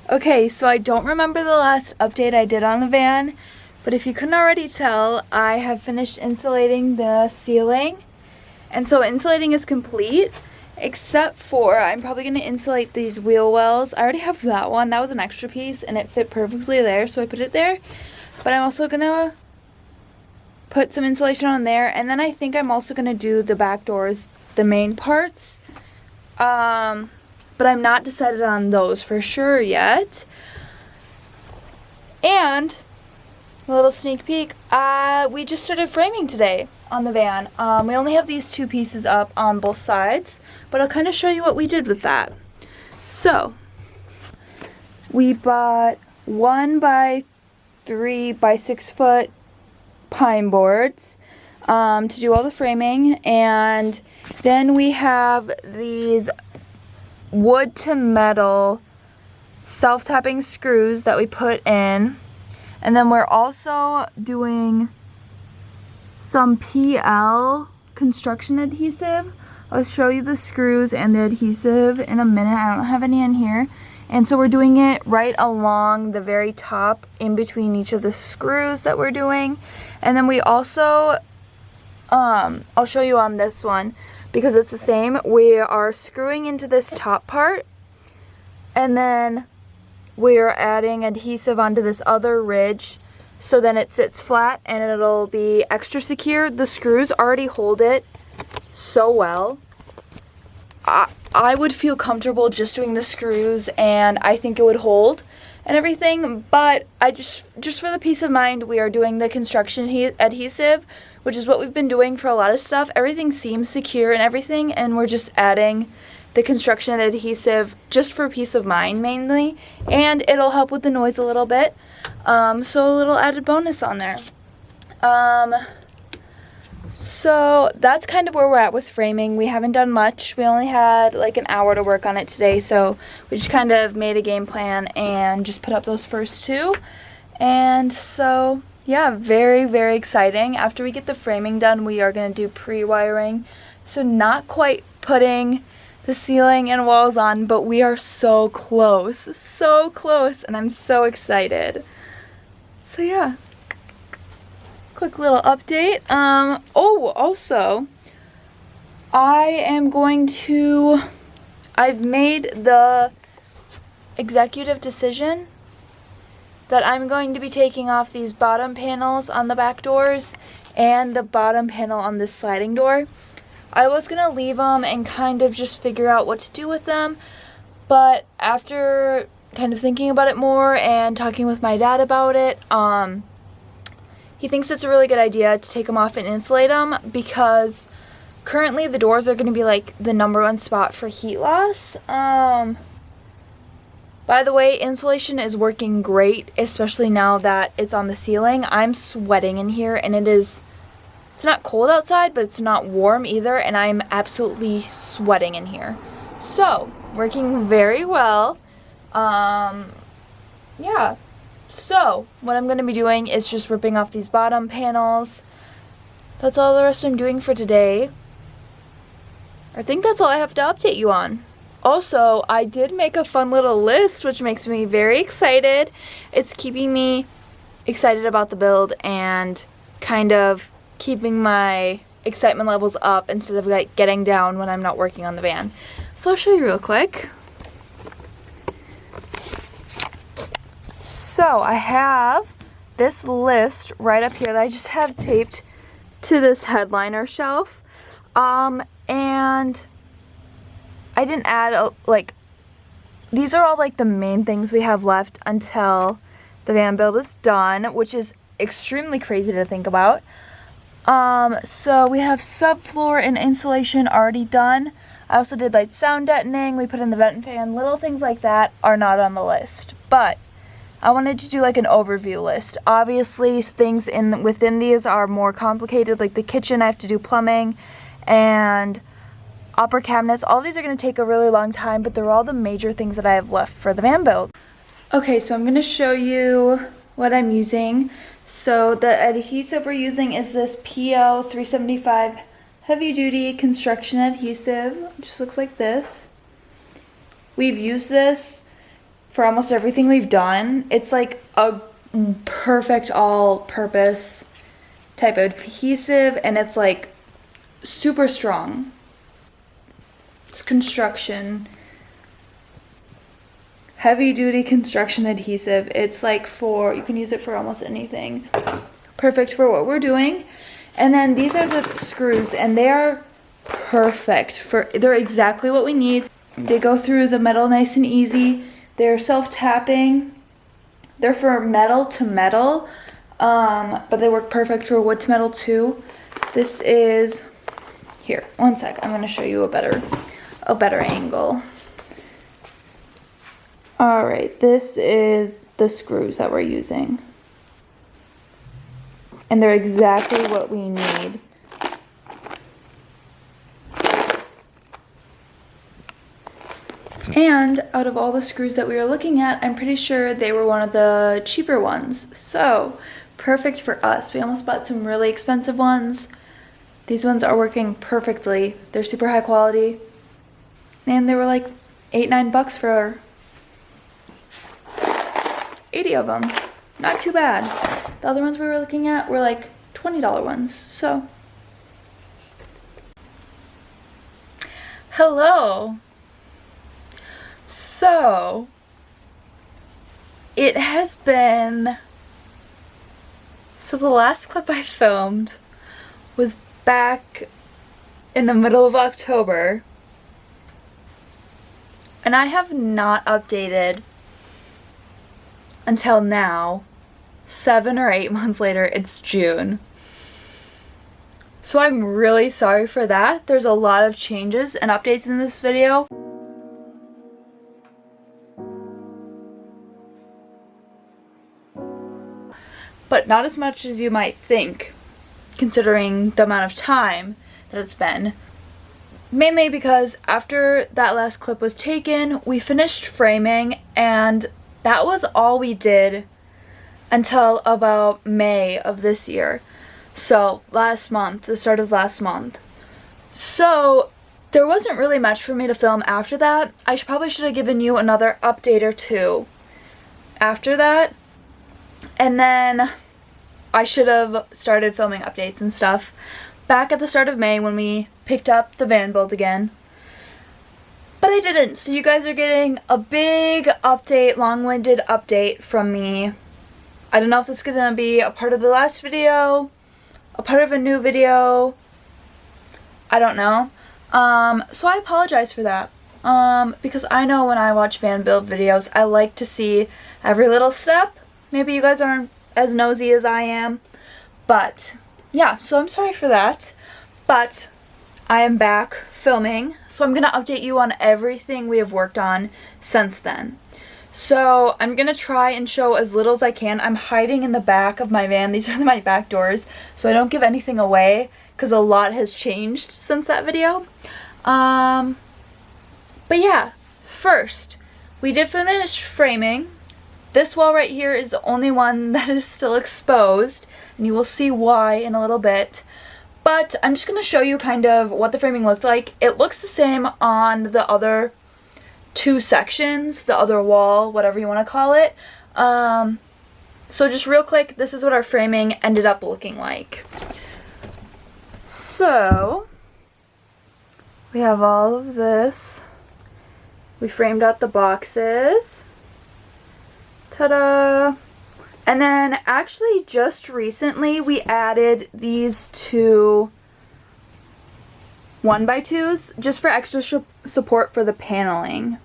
Okay, so I don't remember the last update I did on the van, but if you couldn't already tell, I have finished insulating the ceiling. And so insulating is complete, except for I'm probably going to insulate these wheel wells. I already have that one. That was an extra piece and it fit perfectly there, so I put it there. But I'm also going to put some insulation on there, and then I think I'm also going to do the back doors, the main parts. But I'm not decided on those for sure yet. And a little sneak peek, we just started framing today on the van. We only have these two pieces up on both sides, but I'll kind of show you what we did with that. So we bought 1 by 3 by 6 foot pine boards to do all the framing, and then we have these wood to metal self-tapping screws that we put in, and then we're also doing some PL construction adhesive. I'll show you the screws and the adhesive in a minute. I don't have any in here. And so we're doing it right along the very top in between each of the screws that we're doing. And then we also, I'll show you on this one because it's the same. We are screwing into this top part, and then we're adding adhesive onto this other ridge so then it sits flat and it'll be extra secure. The screws already hold it so well. I would feel comfortable just doing the screws, and I think it would hold and everything, but I just for the peace of mind, we are doing the construction adhesive, which is what we've been doing for a lot of stuff. Everything seems secure and everything, and we're just adding the construction adhesive just for peace of mind mainly, and it'll help with the noise a little bit. So a little added bonus on there. So that's kind of where we're at with framing. We haven't done much. We only had like an hour to work on it today, so we just kind of made a game plan and just put up those first two. And so yeah, very, very exciting. After we get the framing done, we are going to do pre-wiring. So not quite putting the ceiling and walls on, but we are so close, and I'm so excited. So yeah. Quick little update. Also, I've made the executive decision that I'm going to be taking off these bottom panels on the back doors and the bottom panel on this sliding door. I was going to leave them and kind of just figure out what to do with them, but after kind of thinking about it more and talking with my dad about it, he thinks it's a really good idea to take them off and insulate them, because currently the doors are going to be like the #1 spot for heat loss. By the way, insulation is working great, especially now that it's on the ceiling. I'm sweating in here, and it's not cold outside, but it's not warm either, and I'm absolutely sweating in here. So, working very well. Yeah. So, what I'm going to be doing is just ripping off these bottom panels. That's all the rest I'm doing for today. I think that's all I have to update you on. Also, I did make a fun little list, which makes me very excited. It's keeping me excited about the build and kind of keeping my excitement levels up instead of like getting down when I'm not working on the van. So I'll show you real quick. So I have this list right up here that I just have taped to this headliner shelf, and I didn't add these are all like the main things we have left until the van build is done, which is extremely crazy to think about. So we have subfloor and insulation already done. I also did like sound deadening, we put in the vent fan, little things like that are not on the list, but I wanted to do like an overview list. Obviously things within these are more complicated, like the kitchen I have to do plumbing and upper cabinets. All these are going to take a really long time, but they're all the major things that I have left for the van build. Okay, so I'm going to show you what I'm using. So the adhesive we're using is this PL 375 heavy duty construction adhesive. It just looks like this. We've used this for almost everything we've done. It's like a perfect all-purpose type of adhesive, and it's like super strong. It's construction, heavy duty construction adhesive. It's like you can use it for almost anything. Perfect for what we're doing. And then these are the screws, and they are perfect they're exactly what we need. They go through the metal nice and easy. They're self-tapping. They're for metal to metal, but they work perfect for wood to metal too. This is, here, one sec, I'm gonna show you a better angle. All right, this is the screws that we're using. And they're exactly what we need. And out of all the screws that we were looking at, I'm pretty sure they were one of the cheaper ones. So, perfect for us. We almost bought some really expensive ones. These ones are working perfectly. They're super high quality. And they were like $8-9 for 80 of them. Not too bad. The other ones we were looking at were like $20 ones. So, hello. So, it has been, so the last clip I filmed was back in the middle of October, and I have not updated until now. 7 or 8 months later, it's June. So I'm really sorry for that. There's a lot of changes and updates in this video. But not as much as you might think, considering the amount of time that it's been. Mainly because after that last clip was taken, we finished framing, and that was all we did until about May of this year. So last month, the start of last month. So there wasn't really much for me to film after that. I probably should have given you another update or two after that. And then I should have started filming updates and stuff back at the start of May when we picked up the van build again. But I didn't, so you guys are getting a big update, long-winded update from me. I don't know if this is going to be a part of the last video, a part of a new video, I don't know. So I apologize for that. Because I know when I watch van build videos, I like to see every little step. Maybe you guys aren't as nosy as I am, but yeah, so I'm sorry for that. But I am back filming, so I'm gonna update you on everything we have worked on since then. So I'm gonna try and show as little as I can. I'm hiding in the back of my van. These are my back doors, so I don't give anything away because a lot has changed since that video. But yeah, first, we did finish framing. This wall right here is the only one that is still exposed, and you will see why in a little bit. But I'm just going to show you kind of what the framing looked like. It looks the same on the other two sections, the other wall, whatever you want to call it. So just real quick, this is what our framing ended up looking like. So, we have all of this. We framed out the boxes. Ta-da! And then actually just recently we added these two 1x2s just for extra support for the paneling.